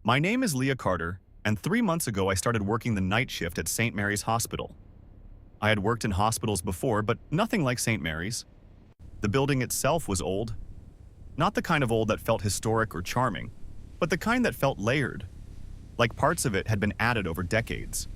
My name is Leah Carter, and 3 months ago I started working the night shift at St. Mary's Hospital. I had worked in hospitals before, but nothing like St. Mary's. The building itself was old. Not the kind of old that felt historic or charming, but the kind that felt layered, like parts of it had been added over decades.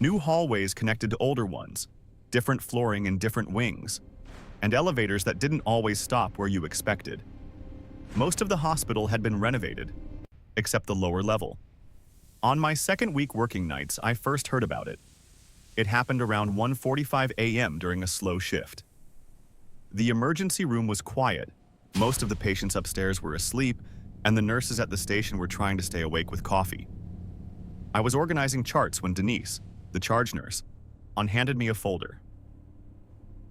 New hallways connected to older ones, different flooring in different wings, and elevators that didn't always stop where you expected. Most of the hospital had been renovated, except the lower level. On my second week working nights, I first heard about it. It happened around 1:45 a.m. during a slow shift. The emergency room was quiet. Most of the patients upstairs were asleep, and the nurses at the station were trying to stay awake with coffee. I was organizing charts when Denise, the charge nurse, handed me a folder.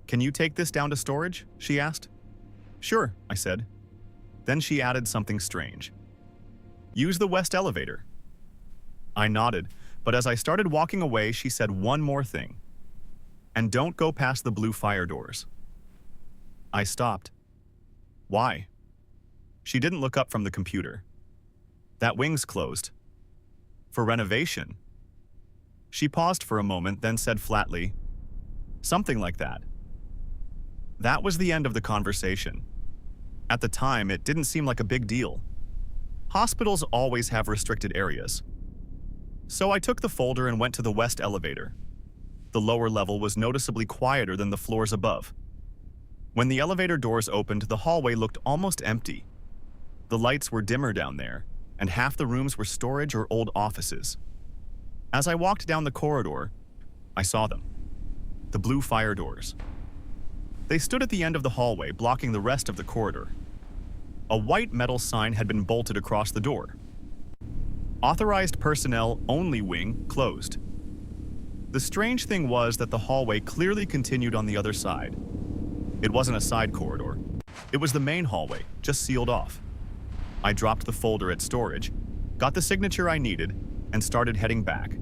"Can you take this down to storage?" she asked. "Sure," I said. Then she added something strange. "Use the west elevator." I nodded, but as I started walking away, she said one more thing. "And don't go past the blue fire doors." I stopped. "Why?" She didn't look up from the computer. "That wing's closed. For renovation." She paused for a moment, then said flatly, "Something like that." That was the end of the conversation. At the time, it didn't seem like a big deal. Hospitals always have restricted areas. So I took the folder and went to the west elevator. The lower level was noticeably quieter than the floors above. When the elevator doors opened, the hallway looked almost empty. The lights were dimmer down there, and half the rooms were storage or old offices. As I walked down the corridor, I saw them. The blue fire doors. They stood at the end of the hallway, blocking the rest of the corridor. A white metal sign had been bolted across the door. "Authorized personnel only wing closed." The strange thing was that the hallway clearly continued on the other side. It wasn't a side corridor. It was the main hallway, just sealed off. I dropped the folder at storage, got the signature I needed, and started heading back.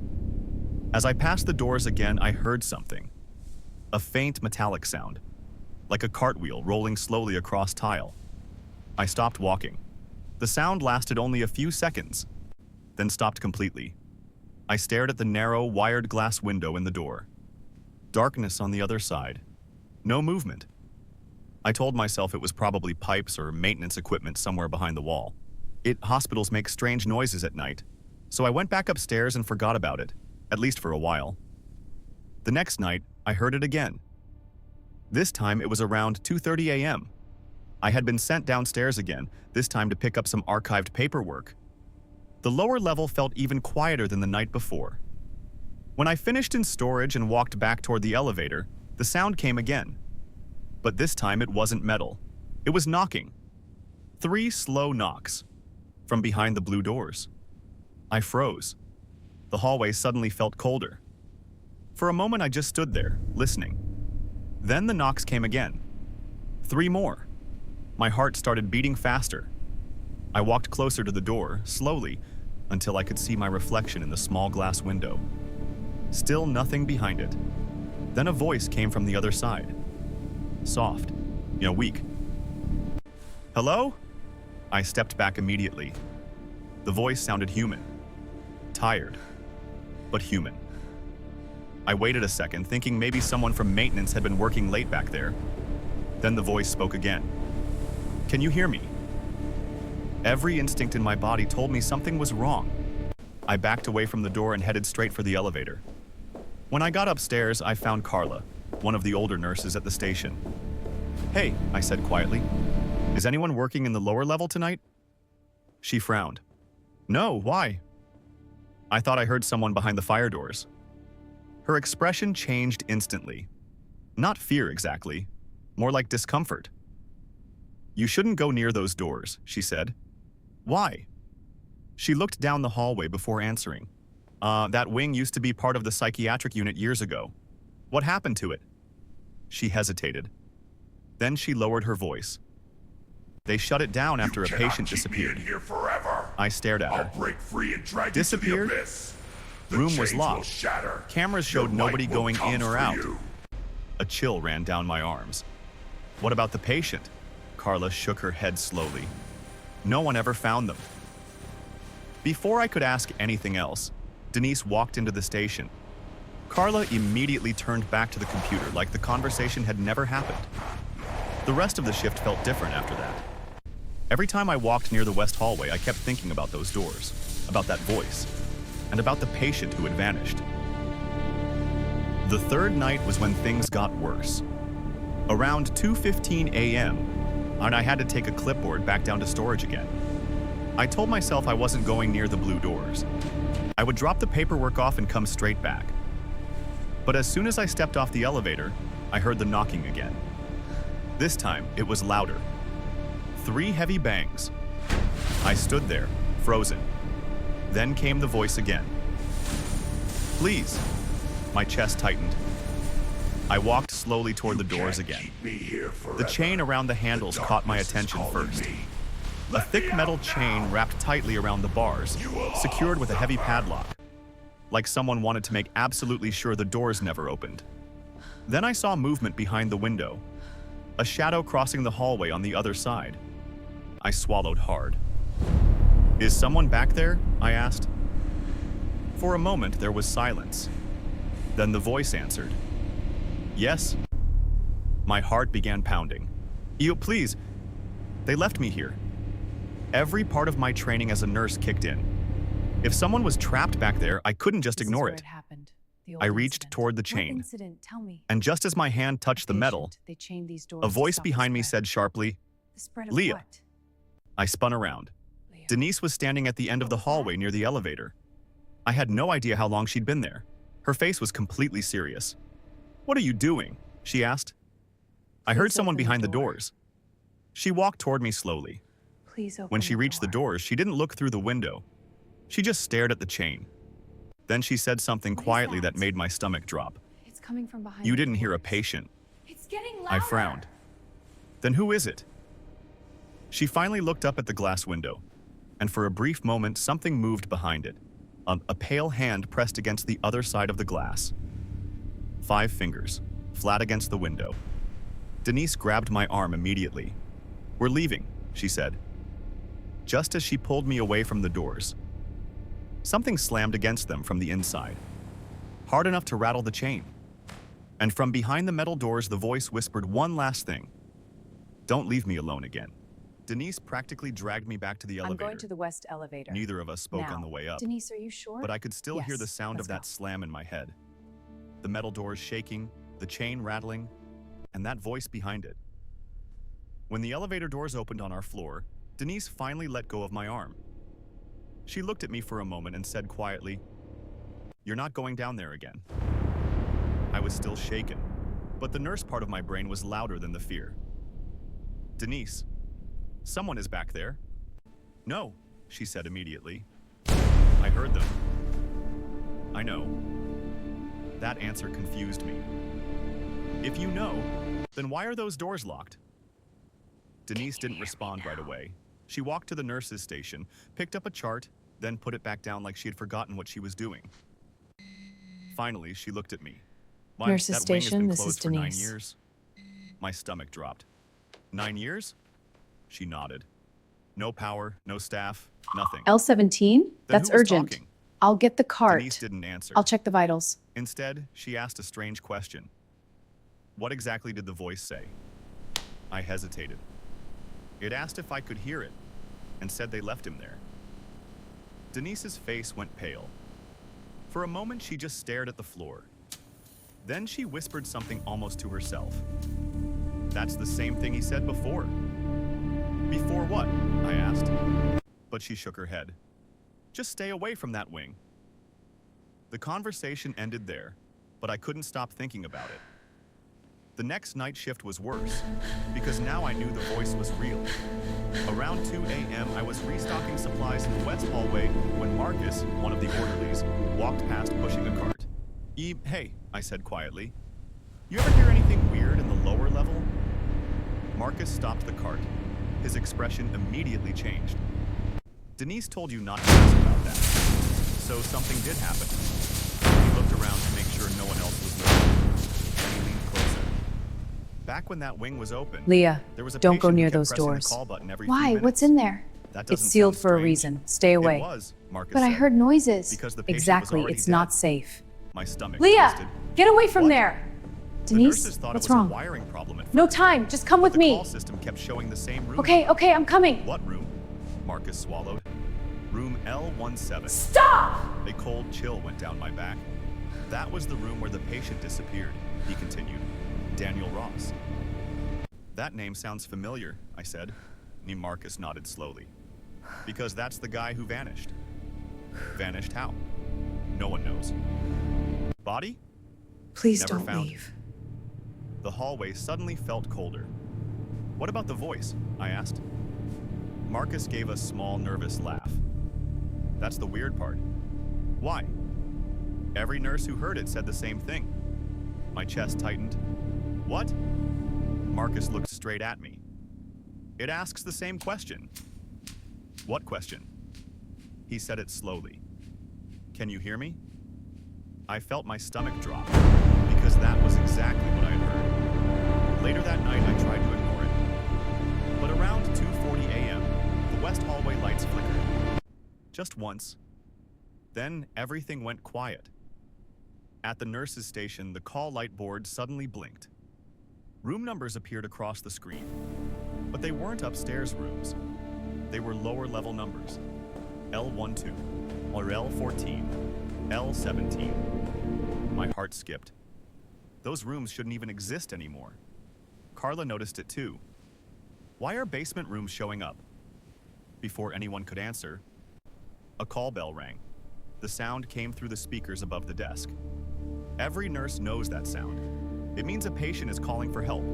As I passed the doors again, I heard something. A faint metallic sound, like a cartwheel rolling slowly across tile. I stopped walking. The sound lasted only a few seconds, then stopped completely. I stared at the narrow, wired glass window in the door. Darkness on the other side. No movement. I told myself it was probably pipes or maintenance equipment somewhere behind the wall. Hospitals make strange noises at night, so I went back upstairs and forgot about it, at least for a while. The next night, I heard it again. This time it was around 2:30 a.m. I had been sent downstairs again, this time to pick up some archived paperwork. The lower level felt even quieter than the night before. When I finished in storage and walked back toward the elevator, the sound came again. But this time it wasn't metal. It was knocking. 3 slow knocks from behind the blue doors. I froze. The hallway suddenly felt colder. For a moment I just stood there, listening. Then the knocks came again. 3 more. My heart started beating faster. I walked closer to the door, slowly, until I could see my reflection in the small glass window. Still nothing behind it. Then a voice came from the other side. Soft, weak. "Hello?" I stepped back immediately. The voice sounded human. Tired, but human. I waited a second, thinking maybe someone from maintenance had been working late back there. Then the voice spoke again. "Can you hear me?" Every instinct in my body told me something was wrong. I backed away from the door and headed straight for the elevator. When I got upstairs, I found Carla, one of the older nurses at the station. "Hey," I said quietly. "Is anyone working in the lower level tonight?" She frowned. "No, why?" "I thought I heard someone behind the fire doors." Her expression changed instantly. Not fear exactly, more like discomfort. "You shouldn't go near those doors," she said. "Why?" She looked down the hallway before answering. That wing used to be part of the psychiatric unit years ago. What happened to it?" She hesitated. Then she lowered her voice. "They shut it down after a patient disappeared." Here forever. I stared at her. I'll break free and drag Disappeared? you to the abyss. The Room was chains will locked. shatter. Cameras showed Your nobody light will going come in or for out. you. A chill ran down my arms. "What about the patient?" Carla shook her head slowly. "No one ever found them." Before I could ask anything else, Denise walked into the station. Carla immediately turned back to the computer like the conversation had never happened. The rest of the shift felt different after that. Every time I walked near the west hallway, I kept thinking about those doors, about that voice, and about the patient who had vanished. The third night was when things got worse. Around 2:15 a.m., and I had to take a clipboard back down to storage again. I told myself I wasn't going near the blue doors. I would drop the paperwork off and come straight back. But as soon as I stepped off the elevator, I heard the knocking again. This time, it was louder. 3 heavy bangs. I stood there, frozen. Then came the voice again. Please. My chest tightened. I walked slowly toward the doors again. The chain around the handles caught my attention first. A thick metal chain wrapped tightly around the bars, secured with a heavy padlock, like someone wanted to make absolutely sure the doors never opened. Then I saw movement behind the window, a shadow crossing the hallway on the other side. I swallowed hard. Is someone back there? I asked. For a moment, there was silence. Then the voice answered. Yes. My heart began pounding. Please. They left me here. Every part of my training as a nurse kicked in. If someone was trapped back there, I couldn't just ignore it. I reached toward the chain, and just as my hand touched the metal, a voice behind me said sharply, Leah. I spun around. Denise was standing at the end of the hallway near the elevator. I had no idea how long she'd been there. Her face was completely serious. What are you doing? She asked. I heard someone behind the doors. She walked toward me slowly. When she reached the doors, she didn't look through the window. She just stared at the chain. Then she said something quietly that made my stomach drop. It's coming from behind. You didn't hear a patient. It's getting louder. I frowned. Then who is it? She finally looked up at the glass window, and for a brief moment, something moved behind it. A pale hand pressed against the other side of the glass. 5 fingers, flat against the window. Denise grabbed my arm immediately. We're leaving, she said. Just as she pulled me away from the doors, something slammed against them from the inside, hard enough to rattle the chain. And from behind the metal doors, the voice whispered one last thing. Don't leave me alone again. Denise practically dragged me back to the elevator. I'm going to the west elevator. Neither of us spoke on the way up. Denise, are you sure? But I could still hear the sound of that go. slam in my head. The metal doors shaking, the chain rattling, and that voice behind it. When the elevator doors opened on our floor, Denise finally let go of my arm. She looked at me for a moment and said quietly, You're not going down there again. I was still shaken, but the nurse part of my brain was louder than the fear. Denise, someone is back there. No, she said immediately. I heard them. I know. That answer confused me. If you know, then why are those doors locked? Denise didn't respond right away. She walked to the nurse's station, picked up a chart, then put it back down like she had forgotten what she was doing. Finally, she looked at me. Nurse's that wing has station, been this is closed for 9 Denise. years. My stomach dropped. 9 years? She nodded. No power, no staff, nothing. L17? That's who was urgent. talking? I'll get the cart. Denise didn't answer. I'll check the vitals. Instead, she asked a strange question. What exactly did the voice say? I hesitated. It asked if I could hear it, and said they left him there. Denise's face went pale. For a moment, she just stared at the floor. Then she whispered something almost to herself. That's the same thing he said before. Before what? I asked. But she shook her head. Just stay away from that wing. The conversation ended there, but I couldn't stop thinking about it. The next night shift was worse, because now I knew the voice was real. Around 2 a.m., I was restocking supplies in the west hallway when Marcus, one of the orderlies, walked past pushing a cart. Hey, I said quietly. You ever hear anything weird in the lower level? Marcus stopped the cart. His expression immediately changed. Denise told you not to ask about that. So something did happen. He looked around to make sure no one else was looking. Then he leaned closer. Back when that wing was open, Leah, there was a don't go patient who near kept those pressing the doors. call button every few Why? minutes. What's in there? That It's doesn't sealed sound for a strange. reason. Stay away. It was, Marcus But I said. heard noises. Because the patient was Exactly, already it's dead. not safe. My stomach Leah, twisted. get away from What? there. The Denise, nurses thought what's it was wrong? a wiring problem at first. No time, just come but with the me. call system kept showing the same room. Okay, I'm coming. What room? Marcus swallowed. Room L17. Stop! A cold chill went down my back. That was the room where the patient disappeared, he continued. Daniel Ross. That name sounds familiar, I said. Marcus nodded slowly. Because that's the guy who vanished. Vanished how? No one knows. Body? Please Never don't found. leave. The hallway suddenly felt colder. What about the voice? I asked. Marcus gave a small, nervous laugh. That's the weird part. Why? Every nurse who heard it said the same thing. My chest tightened. What? Marcus looked straight at me. It asks the same question. What question? He said it slowly. Can you hear me? I felt my stomach drop, because that was exactly what I had heard. Later that night, I tried to ignore it. But around 2:40 a.m., the west hallway lights flickered. Just once. Then everything went quiet. At the nurse's station, the call light board suddenly blinked. Room numbers appeared across the screen, but they weren't upstairs rooms. They were lower level numbers. L12, or L14, L17. My heart skipped. Those rooms shouldn't even exist anymore. Carla noticed it too. Why are basement rooms showing up? Before anyone could answer, a call bell rang. The sound came through the speakers above the desk. Every nurse knows that sound. It means a patient is calling for help.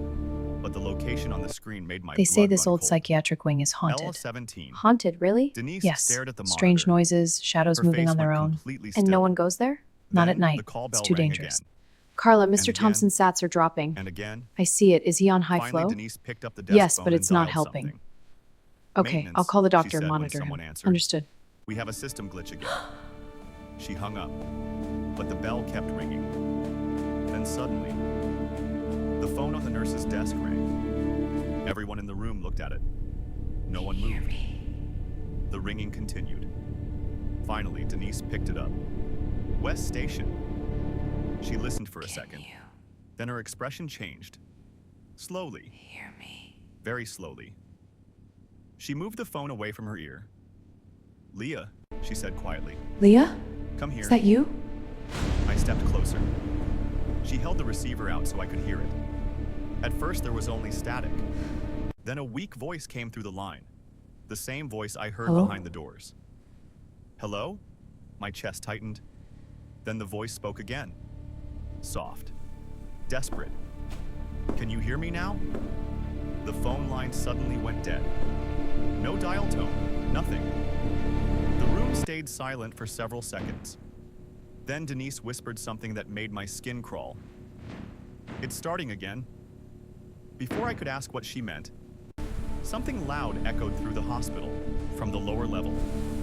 But the location on the screen made my They say blood this run old cold. psychiatric wing is haunted. L17. Haunted, really? Denise Yes. stared at the Strange monitor. noises, shadows Her moving face on their went own. completely And no still. one goes there? Not at Then night. the call It's bell too rang dangerous. again. Carla, And Mr. again. Thompson's sats are dropping. And again. I see it. Is he on high Finally, flow? Denise picked up the desk Yes, phone but and it's not dialed helping. something. Okay, I'll Maintenance, call the she doctor said and when monitor him. someone answered. Understood. We have a system glitch again. She hung up, but the bell kept ringing. Then suddenly, the phone on the nurse's desk rang. Everyone in the room looked at it. No one moved. The ringing continued. Finally, Denise picked it up. West Station. She listened for a second. Then her expression changed. Slowly. Hear me. Very slowly. She moved the phone away from her ear. Leah, she said quietly. Leah? Come here. Is that you? I stepped closer. She held the receiver out so I could hear it. At first, there was only static. Then a weak voice came through the line. The same voice I heard Hello? behind the doors. Hello? My chest tightened. Then the voice spoke again. Soft. Desperate. Can you hear me now? The phone line suddenly went dead. No dial tone. Nothing. The room stayed silent for several seconds. Then Denise whispered something that made my skin crawl. It's starting again. Before I could ask what she meant, something loud echoed through the hospital from the lower level.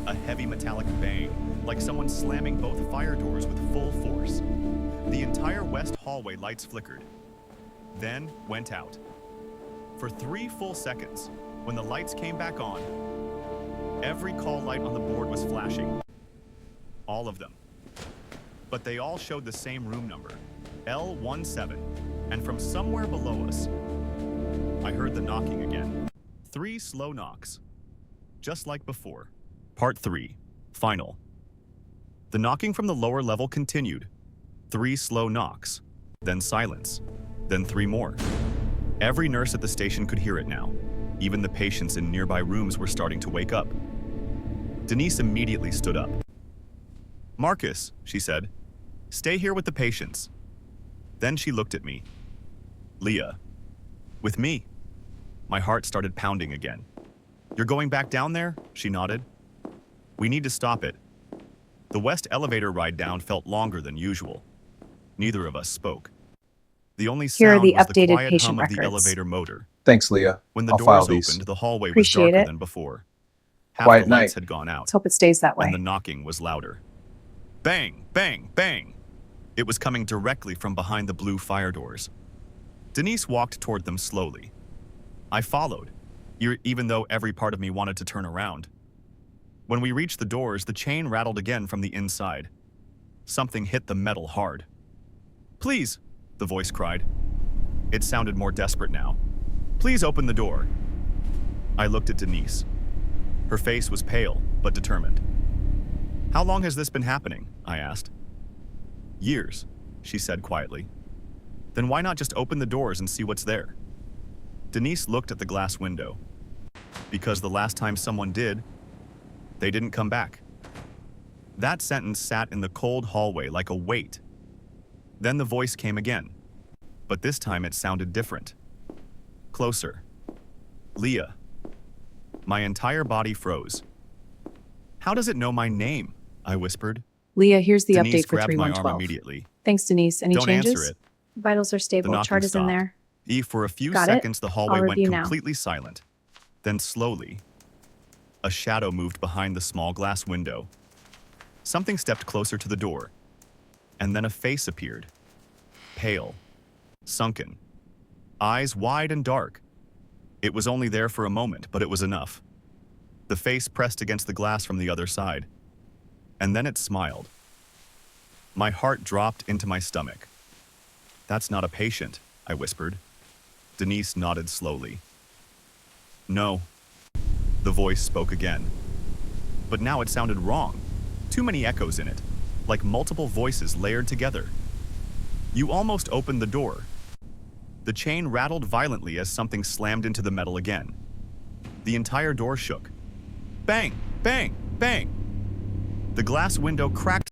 A heavy metallic bang, like someone slamming both fire doors with full force. The entire west hallway lights flickered, then went out. For 3 full seconds, when the lights came back on, every call light on the board was flashing. All of them. But they all showed the same room number, L17, and from somewhere below us, I heard the knocking again. 3 slow knocks. Just like before. Part 3. Final. The knocking from the lower level continued. 3 slow knocks. Then silence. Then 3 more. Every nurse at the station could hear it now. Even the patients in nearby rooms were starting to wake up. Denise immediately stood up. Marcus, she said, stay here with the patients. Then she looked at me. Leah. With me. My heart started pounding again. You're going back down there? She nodded. We need to stop it. The west elevator ride down felt longer than usual. Neither of us spoke. The only Here are sound the was the updated quiet patient hum of the records. elevator motor. Thanks, Leah. When the I'll file doors these. opened, the hallway was Appreciate darker it. than before. Half Quiet the lights night. had gone out, Let's hope it stays that way. and the knocking was louder. Bang, bang, bang. It was coming directly from behind the blue fire doors. Denise walked toward them slowly. I followed. even though every part of me wanted to turn around. When we reached the doors, the chain rattled again from the inside. Something hit the metal hard. "Please," the voice cried. It sounded more desperate now. "Please open the door." I looked at Denise. Her face was pale, but determined. "How long has this been happening?" I asked. "Years," she said quietly. "Then why not just open the doors and see what's there?" Denise looked at the glass window. "Because the last time someone did, they didn't come back." That sentence sat in the cold hallway like a weight. Then the voice came again, but this time it sounded different. Closer. "Leah." My entire body froze. "How does it know my name?" I whispered. Leah, here's the Denise update for grabbed my arm 3112. immediately. Thanks, Denise. Any "Don't changes? answer it." Vitals are The stable. knocking Chart is in stopped. there. For a few Got it. seconds, the hallway I'll went review now. completely silent. Then slowly, a shadow moved behind the small glass window. Something stepped closer to the door, and then a face appeared. Pale, sunken, eyes wide and dark. It was only there for a moment, but it was enough. The face pressed against the glass from the other side, and then it smiled. My heart dropped into my stomach. "That's not a patient," I whispered. Denise nodded slowly. "No." The voice spoke again. But now it sounded wrong. Too many echoes in it, like multiple voices layered together. "You almost opened the door." The chain rattled violently as something slammed into the metal again. The entire door shook. Bang! Bang! Bang! The glass window cracked